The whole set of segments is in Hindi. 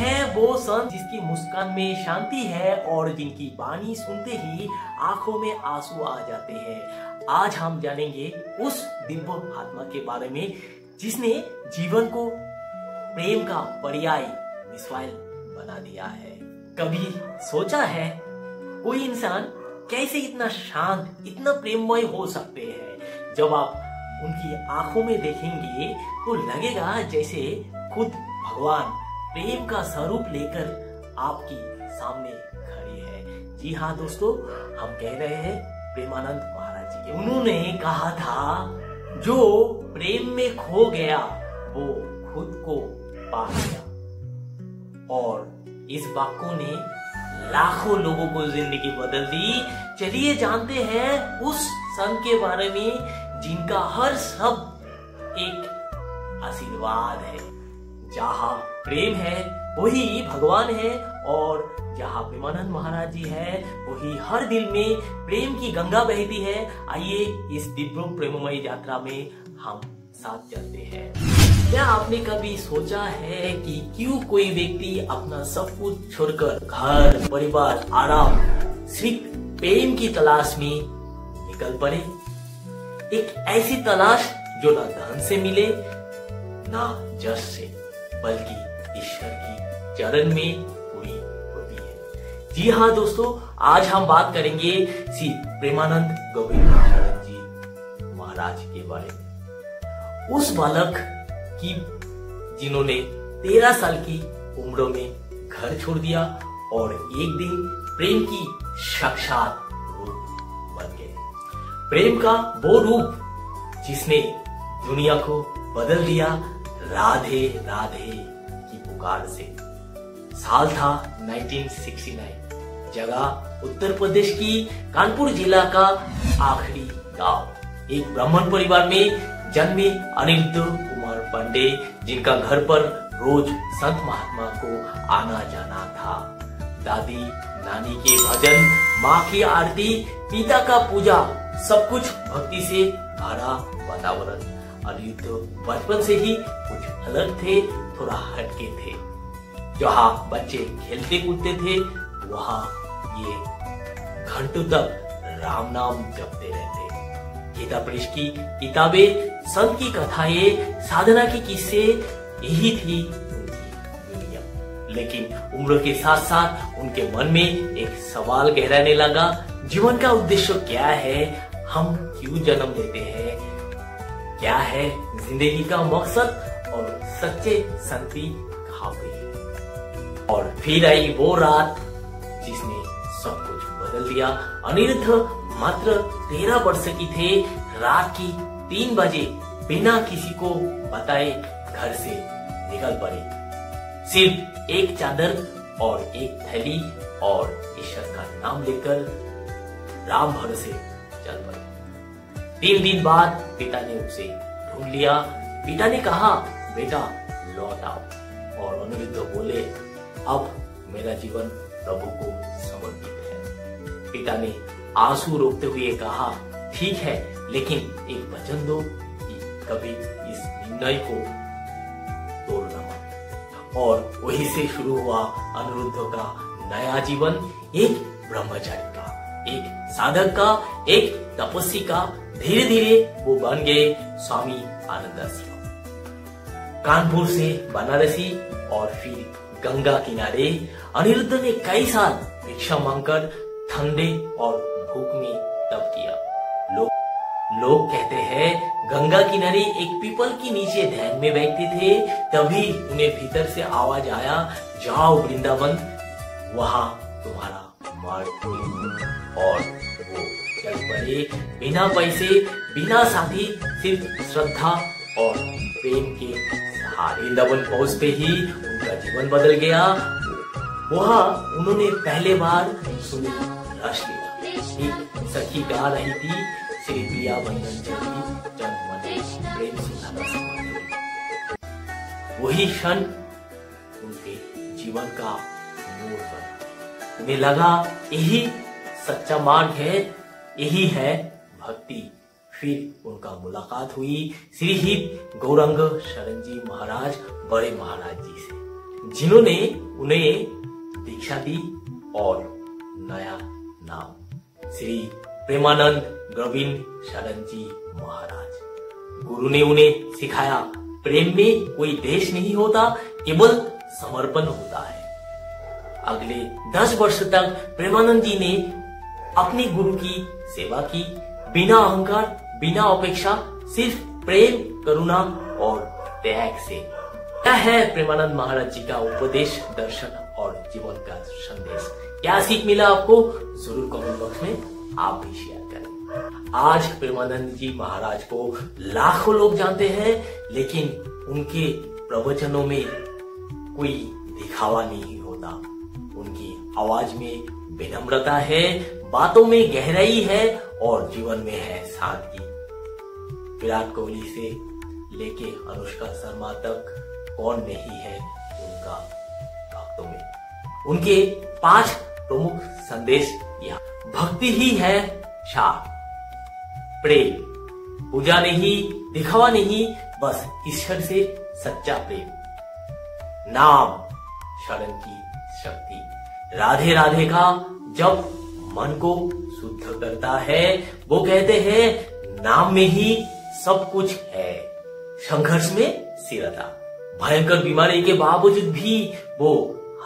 हैं वो संत जिसकी मुस्कान में शांति है और जिनकी वाणी सुनते ही आंखों में आंसू आ जाते हैं। आज हम जानेंगे उस दिव्य आत्मा के बारे में जिसने जीवन को प्रेम का पर्याय मिसाइल बना दिया है। कभी सोचा है कोई इंसान कैसे इतना शांत, इतना प्रेममय हो सकते हैं? जब आप उनकी आंखों में देखेंगे तो लगेगा जैसे खुद भगवान प्रेम का स्वरूप लेकर आपकी सामने खड़े हैं। जी हाँ दोस्तों, हम कह रहे हैं प्रेमानंद महाराज जी के। उन्होंने कहा था जो प्रेम में खो गया वो खुद को पा गया, और इस वाक्यों ने लाखों लोगों को जिंदगी बदल दी। चलिए जानते हैं उस संत के बारे में जिनका हर शब्द एक आशीर्वाद है। जहाँ प्रेम है वही भगवान है, और जहाँ प्रेमानंद महाराज जी है वही हर दिल में प्रेम की गंगा बहती है। आइए इस दिव्य प्रेममय यात्रा में हम साथ चलते हैं। क्या आपने कभी सोचा है कि क्यों कोई व्यक्ति अपना सब कुछ छोड़कर घर, परिवार, आराम, सिर्फ प्रेम की तलाश में निकल पड़े? एक ऐसी तलाश जो ना धन से मिले ना जस से, बल्कि ईश्वर की चरण में पूरी होती है। जी हाँ दोस्तों, आज हम बात करेंगे श्री प्रेमानंद गोविंद शरण जी महाराज के बारे में। उस बालक की जिन्होंने 13 साल की उम्र में घर छोड़ दिया और एक दिन प्रेम की साक्षात रूप बन गए। प्रेम का वो रूप जिसने दुनिया को बदल दिया राधे राधे की पुकार से। साल था 1969, जगह उत्तर प्रदेश की कानपुर जिला का आखिरी गांव। एक ब्राह्मण परिवार में जन्मे अनिरुद्ध कुमार पांडे, जिनका घर पर रोज संत महात्मा को आना जाना था। दादी नानी के भजन, माँ की आरती, पिता का पूजा, सब कुछ भक्ति से भरा वातावरण। अनिरुद्ध बचपन से ही कुछ अलग थे, थोड़ा हटके थे। जहाँ बच्चे खेलते कूदते थे वहाँ ये घंटों तक राम नाम जपते रहते। गीता प्रेस की किताबें, संत की कथाएं, साधना के किस्से, यही थी उनकी दुनिया। लेकिन उम्र के साथ साथ उनके मन में एक सवाल गहराने लगा, जीवन का उद्देश्य क्या है? हम क्यों जन्म लेते हैं? क्या है जिंदगी का मकसद? और सच्चे संती कहाँ पे? और फिर आई वो रात जिसने सब कुछ बदल दिया। अनिरुद्ध मात्र 13 वर्ष की थे। रात की 3 बजे बिना किसी को बताए घर से निकल पड़े। सिर्फ एक चादर और एक थैली और ईश्वर का नाम लेकर राम भरोसे चल पड़े। 3 दिन बाद पिता ने उसे ढूंढ लिया। पिता ने कहा, बेटा लौट आओ। और अनिरुद्ध बोले, अब मेरा जीवन प्रभु को समर्पित है। पिता ने आंसू रोकते हुए कहा, ठीक है, लेकिन एक वचन दो कि कभी इस निर्णय को तोड़ना मत। और वहीं से शुरू हुआ अनिरुद्ध का नया जीवन, एक ब्रह्मचारी का, एक साधक का, एक तपस्वी का। धीरे धीरे वो बन गए स्वामी आनंदाश्रम। कानपुर से बनारसी और फिर गंगा किनारे अनिरुद्ध ने कई साल भिक्षा मांगकर ठंडे और भूख में तप किया। लोग कहते हैं गंगा किनारे एक पीपल के नीचे ध्यान में बैठते थे, तभी उन्हें भीतर से आवाज आया, जाओ वृंदावन, वहां तुम्हारा मार्ग। और वो चल पड़े बिना पैसे, बिना साथी, सिर्फ श्रद्धा और प्रेम के सहारे। वृंदावन पहुंचते ही उनका जीवन बदल गया। वहाँ उन्होंने पहले बार सुनी रस लीला। एक सखी गा रही थी, श्री प्रिया बंधन चली जन मने प्रेम सुधा रस माधुरी। वही क्षण उनके जीवन का मोड़ बना। उन्हें लगा यही सच्चा मार्ग है, यही है भक्ति। फिर उनका मुलाकात हुई श्री हित गौरंग शरण जी महाराज, बड़े महाराज जी से। जिन्होंने उन्हें दीक्षा दी और नया नाम श्री प्रेमानंद गोविंद शरण जी महाराज। गुरु ने उन्हें सिखाया प्रेम में कोई देश नहीं होता, केवल समर्पण होता है। अगले 10 वर्ष तक प्रेमानंद जी ने अपने गुरु की सेवा की, बिना अहंकार, बिना अपेक्षा, सिर्फ प्रेम, करुणा और त्याग से। क्या है प्रेमानंद महाराज जी का उपदेश, दर्शन और जीवन का संदेश? क्या सीख मिला आपको? जरूर कमेंट बॉक्स में आप भी शेयर करें। आज प्रेमानंद जी महाराज को लाखों लोग जानते हैं, लेकिन उनके प्रवचनों में कोई दिखावा नहीं होता। उनकी आवाज में विनम्रता है, बातों में गहराई है और जीवन में है सादगी। विराट कोहली से लेके अनुष्का शर्मा तक कौन नहीं है उनका भक्तों में। उनके 5 प्रमुख संदेश यहाँ। भक्ति ही है शाह, प्रेम, पूजा नहीं, दिखावा नहीं, बस ईश्वर से सच्चा प्रेम, नाम, शरण की शक्ति। राधे राधे का जब मन को शुद्ध करता है, वो कहते हैं नाम में ही सब कुछ है। संघर्ष में स्थिरता, भयंकर बीमारी के बावजूद भी वो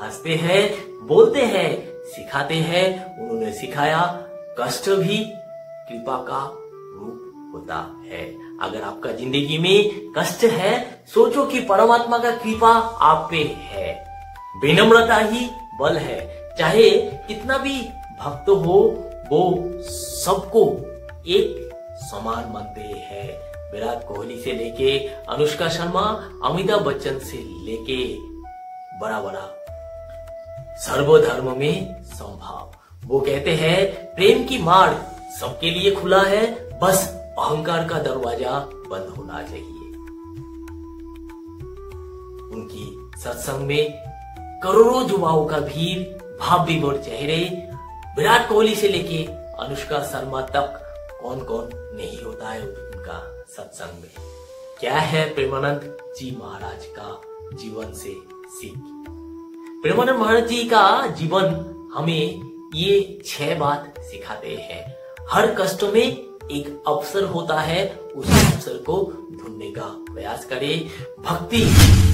हंसते हैं, बोलते हैं, सिखाते हैं। उन्होंने सिखाया कष्ट भी कृपा का रूप होता है। अगर आपका जिंदगी में कष्ट है, सोचो कि परमात्मा का कृपा आप पे है। विनम्रता ही बल है। चाहे कितना भी भक्त हो, वो सबको एक समान मानते हैं। विराट कोहली से लेके अनुष्का शर्मा, अमिताभ बच्चन से लेके बड़ा बड़ा सर्वधर्म में समभाव। वो कहते हैं प्रेम की मार्ग सबके लिए खुला है, बस अहंकार का दरवाजा बंद होना चाहिए। उनकी सत्संग में करोड़ों युवाओं का भीड़, भाव विभोर चेहरे। विराट कोहली से लेके अनुष्का शर्मा तक कौन कौन नहीं होता है उनका सत्संग में। क्या है प्रेमानंद जी महाराज का जीवन से सीख? प्रेमानंद महाराज जी का जीवन हमें ये 6 बात सिखाते हैं। हर कष्ट में एक अवसर होता है, उस अवसर को ढूंढने का प्रयास करें। भक्ति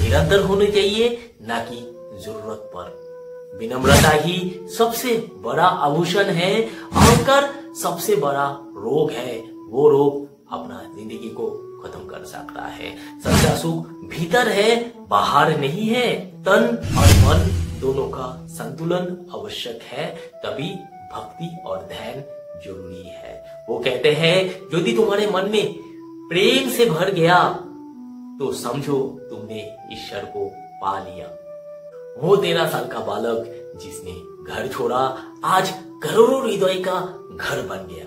निरंतर होनी चाहिए, ना कि जरूरत पर। विनम्रता ही सबसे बड़ा आभूषण है। अहंकार सबसे बड़ा रोग है। वो रोग अपना जिंदगी को खत्म कर सकता है। सच्चा सुख भीतर है, बाहर नहीं है। तन और मन दोनों का संतुलन आवश्यक है, तभी भक्ति और ध्यान जरूरी है। वो कहते हैं यदि तुम्हारे मन में प्रेम से भर गया तो समझो तुमने ईश्वर को पा लिया। वो 13 साल का बालक जिसने घर छोड़ा, आज करोड़ों हृदय का घर बन गया।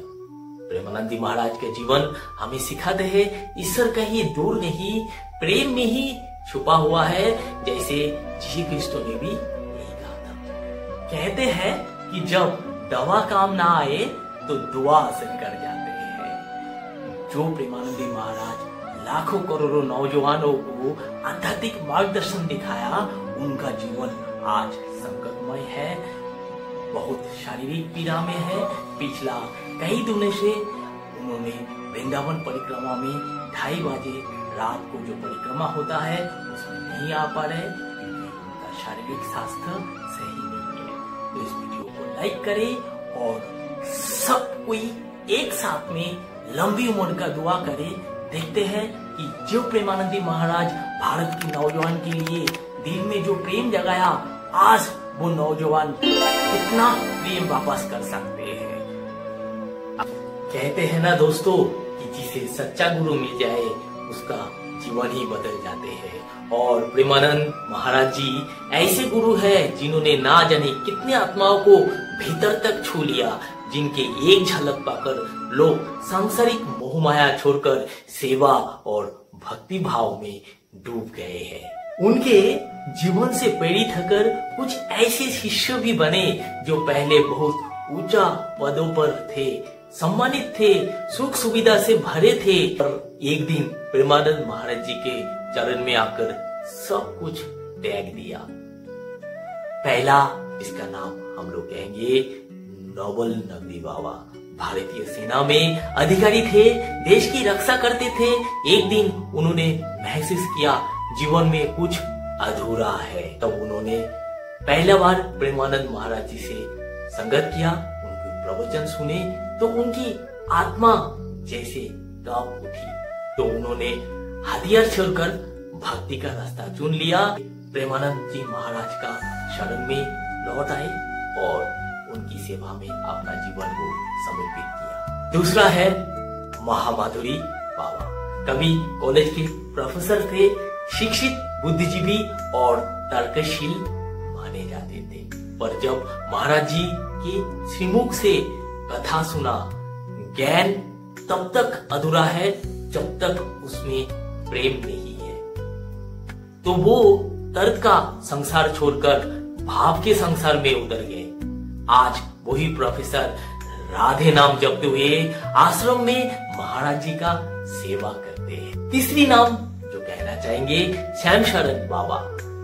प्रेमानंद जी महाराज के जीवन हमें सिखाते हैं ईश्वर कहीं दूर नहीं, प्रेम में ही छुपा हुआ है, जैसे यीशु क्रिस्ट ने भी यही कहा था। कहते हैं कि जब दवा काम ना आए तो दुआ असर कर जाते हैं। जो प्रेमानंद जी महाराज लाखों करोड़ों नौजवानों को आध्यात्मिक मार्गदर्शन दिखाया, उनका जीवन आज संकटमय है, बहुत शारीरिक पीड़ा में है। पिछला कई दिनों से उन्होंने वृंदावन परिक्रमा में 2:30 बजे रात को जो परिक्रमा होता है उसमें नहीं आ पा रहे, क्योंकि उनका शारीरिक स्वास्थ्य सही नहीं है। तो इस वीडियो को लाइक करें और सब कोई एक साथ में लंबी उम्र का दुआ करें। देखते हैं कि जो प्रेमानंद महाराज भारत की नौजवान के लिए दिल में जो प्रेम जगाया, आज वो नौजवान कितना प्रेम वापस कर सकते हैं। कहते हैं ना दोस्तों कि जिसे सच्चा गुरु मिल जाए उसका जीवन ही बदल जाते हैं। और प्रेमानंद महाराज जी ऐसे गुरु हैं जिन्होंने ना जाने कितने आत्माओं को भीतर तक छू लिया, जिनके एक झलक पाकर लोग सांसारिक मोह माया छोड़कर सेवा और भक्ति भाव में डूब गए हैं। उनके जीवन से प्रेरित होकर कुछ ऐसे शिष्य भी बने जो पहले बहुत ऊंचा पदों पर थे, सम्मानित थे, सुख सुविधा से भरे थे, पर एक दिन प्रेमानंद महाराज जी के चरण में आकर सब कुछ त्याग दिया। पहला इसका नाम हम लोग कहेंगे नोबल नगरी बाबा। भारतीय सेना में अधिकारी थे, देश की रक्षा करते थे। एक दिन उन्होंने महसूस किया जीवन में कुछ अधूरा है। तब उन्होंने पहला बार प्रेमानंद महाराज जी से संगत किया, उनके प्रवचन सुने तो उनकी आत्मा जैसे कांप उठी। तो उन्होंने हथियार छोड़कर भक्ति का रास्ता चुन लिया। प्रेमानंद जी महाराज का शरण में लौट आए और उनकी सेवा में अपना जीवन को समर्पित किया। दूसरा है महामाधुरी बाबा। कवि कॉलेज के प्रोफेसर थे, शिक्षित, बुद्धिजीवी और तर्कशील माने जाते थे। पर जब महाराज जी के श्रीमुख से कथा सुना, ज्ञान तब तक अधूरा है जब तक उसमें प्रेम नहीं है। तो वो तर्क का संसार छोड़कर भाव के संसार में उतर गए। आज वही प्रोफेसर राधे नाम जपते हुए आश्रम में महाराज जी का सेवा करते हैं। तीसरी नाम जो कहना चाहेंगे श्याम शरण बाबा,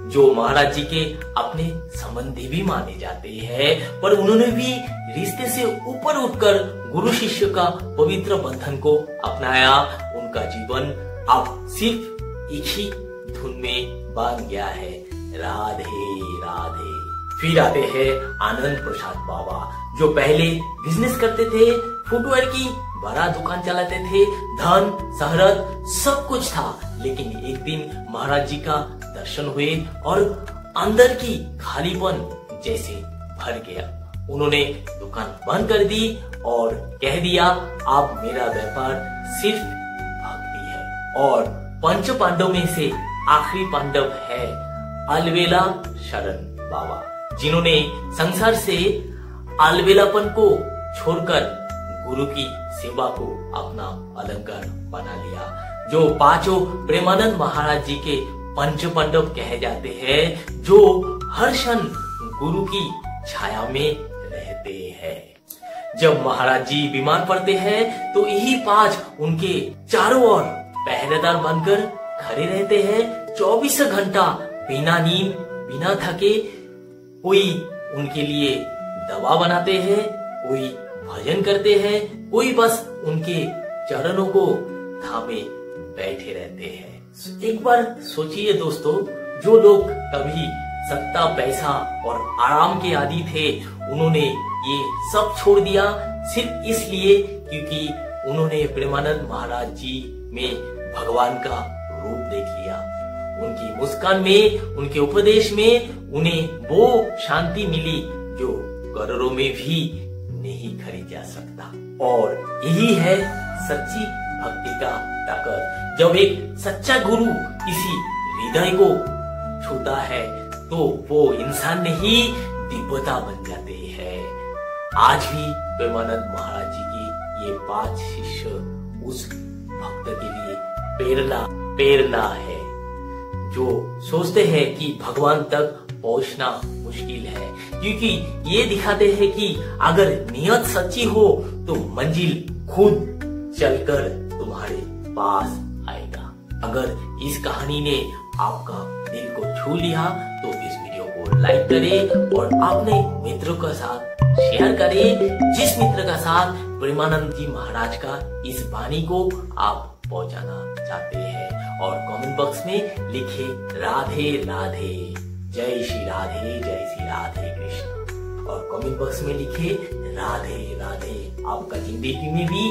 जो महाराज जी के अपने संबंधी भी माने जाते हैं। पर उन्होंने भी रिश्ते से ऊपर उठकर गुरु शिष्य का पवित्र बंधन को अपनाया। उनका जीवन अब सिर्फ एक ही धुन में बांध गया है, राधे राधे। फिर आते हैं आनंद प्रसाद बाबा, जो पहले बिजनेस करते थे, फुटवेयर की बड़ा दुकान चलाते थे, धन शहरत सब कुछ था। लेकिन एक दिन महाराज जी का दर्शन हुए और अंदर की खालीपन जैसे भर गया। उन्होंने दुकान बंद कर दी और कह दिया, अब मेरा व्यापार सिर्फ भक्ति है। और पंच पांडव में से आखिरी पांडव है अलवेला शरण बाबा, जिन्होंने संसार से अलवेलापन को छोड़कर गुरु की सेवा को अपना अलंकार बना लिया। जो पांचों प्रेमानंद महाराज जी के पंच पांडव कहे जाते हैं, जो हर क्षण गुरु की छाया में रहते हैं। जब महाराज जी बीमार पड़ते हैं तो यही पांच उनके चारों ओर पहरेदार बनकर खड़े रहते हैं। 24 घंटा बिना नींद बिना थके। कोई उनके लिए दवा बनाते हैं, कोई भजन करते हैं, कोई बस उनके चरणों को थामे बैठे रहते हैं। एक बार सोचिए दोस्तों, जो लोग कभी सत्ता, पैसा और आराम के आदी थे, उन्होंने ये सब छोड़ दिया सिर्फ इसलिए क्योंकि उन्होंने प्रेमानंद महाराज जी में भगवान का रूप देख लिया। उनकी मुस्कान में, उनके उपदेश में उन्हें वो शांति मिली जो करोड़ों में भी नहीं खरीद जा सकता। और यही है सच्ची भक्ति का ताकत। जब एक सच्चा गुरु किसी हृदय को छूता है तो वो इंसान नहीं दिव्यता बन जाते हैं। आज भी प्रेमानंद महाराज जी की ये 5 शिष्य उस भक्त के लिए प्रेरणा है, जो सोचते हैं कि भगवान तक पहुंचना मुश्किल है, क्योंकि ये दिखाते हैं कि अगर नियत सच्ची हो तो मंजिल खुद चलकर तुम्हारे पास आएगा। अगर इस कहानी ने आपका दिल को छू लिया तो इस वीडियो को लाइक करें और अपने मित्रों के साथ शेयर करें, जिस मित्र का साथ प्रेमानंद जी महाराज का इस वाणी को आप पहुंचाना चाहते हैं। और कमेंट बॉक्स में लिखे राधे राधे, जय श्री राधे, जय श्री राधे कृष्ण। और कमेंट बॉक्स में लिखे राधे राधे। आपका जिंदगी में भी